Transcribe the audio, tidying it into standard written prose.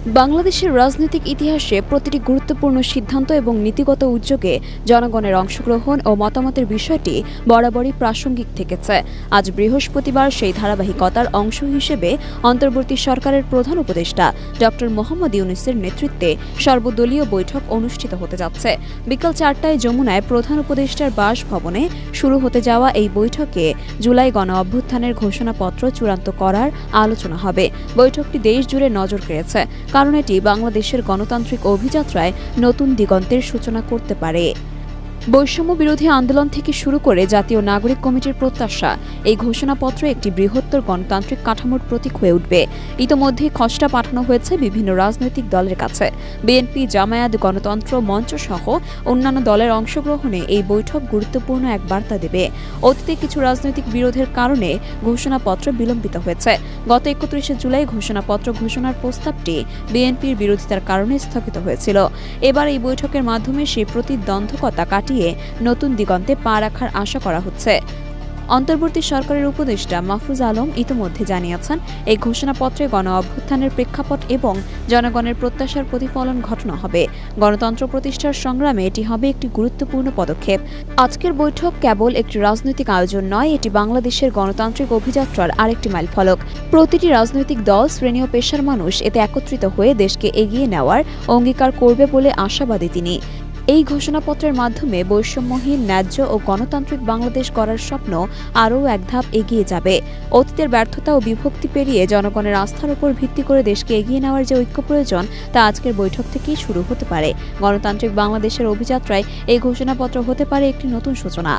বাংলাদেশের রাজনৈতিক ইতিহাসে প্রতিটি গুরুত্বপূর্ণ সিদ্ধান্ত এবং নীতিগত উদ্যোগে জনগণের অংশগ্রহণ ও মতামতের বিষয়টি বরাবরই প্রাসঙ্গিক থেকেছে। আজ বৃহস্পতিবার সেই ধারাবাহিকতার অংশ হিসেবে অন্তর্বর্তী সরকারের প্রধান উপদেষ্টা ডক্টর মোহাম্মদ ইউনূসের নেতৃত্বে সর্বদলীয় বৈঠক অনুষ্ঠিত হতে যাচ্ছে। বিকেল 4টায় যমুনায় প্রধান উপদেষ্টার বাসভবনে শুরু হতে যাওয়া এই বৈঠকে জুলাই গণ অভ্যুত্থানের ঘোষণাপত্র চূড়ান্ত করার আলোচনা হবে। বৈঠকটি দেশ জুড়ে নজর কেড়েছে, কারণ এটি বাংলাদেশের গণতান্ত্রিক অভিযাত্রায় নতুন দিগন্তের সূচনা করতে পারে। বৈষম্য বিরোধী আন্দোলন থেকে শুরু করে জাতীয় নাগরিক কমিটির প্রত্যাশা, এই ঘোষণাপত্র একটি বৃহত্তর গণতান্ত্রিক কাঠামোর প্রতীক হয়ে উঠবে। ইতোমধ্যে খসড়া পাঠানো হয়েছে বিভিন্ন রাজনৈতিক দলের কাছে। বিএনপি, জামায়াত, গণতন্ত্র মঞ্চ সহ অন্যান্য দলের অংশগ্রহণে এই বৈঠক গুরুত্বপূর্ণ এক বার্তা দেবে। অতীতে কিছু রাজনৈতিক বিরোধের কারণে ঘোষণাপত্র বিলম্বিত হয়েছে। গত 31শে জুলাই ঘোষণাপত্র ঘোষণার প্রস্তাবটি বিএনপির বিরোধিতার কারণে স্থগিত হয়েছিল। এবার এই বৈঠকের মাধ্যমে সেই প্রতিদ্বন্দ্বিতা কাটিয়ে নতুন দিগন্তে পা রাখার আশা করা হচ্ছে। অন্তর্বর্তী সরকারের উপদেষ্টা মাহফুজ আলম ইতিমধ্যে জানিয়েছেন, এই ঘোষণাপত্রে গণ অভ্যুত্থানের প্রেক্ষাপট এবং জনগণের প্রত্যাশার প্রতিফলন ঘটানো হবে। গণতন্ত্র প্রতিষ্ঠার সংগ্রামে এটি হবে একটি গুরুত্বপূর্ণ পদক্ষেপ। আজকের বৈঠক কেবল একটি রাজনৈতিক আয়োজন নয়, এটি বাংলাদেশের গণতান্ত্রিক অভিযাত্রার আরেকটি মাইলফলক। প্রতিটি রাজনৈতিক দল, শ্রেণী ও পেশার মানুষ এতে একত্রিত হয়ে দেশকে এগিয়ে নেওয়ার অঙ্গীকার করবে বলে আশাবাদী তিনি। এই ঘোষণাপত্রের মাধ্যমে বৈষম্যহীন, ন্যায্য ও গণতান্ত্রিক বাংলাদেশ গড়ার স্বপ্ন আরও এক ধাপ এগিয়ে যাবে। অতীতের ব্যর্থতা ও বিভক্তি পেরিয়ে জনগণের আস্থার উপর ভিত্তি করে দেশকে এগিয়ে নেওয়ার যে ঐক্য প্রয়োজন, তা আজকের বৈঠক থেকেই শুরু হতে পারে। গণতান্ত্রিক বাংলাদেশের অভিযাত্রায় এই ঘোষণাপত্র হতে পারে একটি নতুন সূচনা।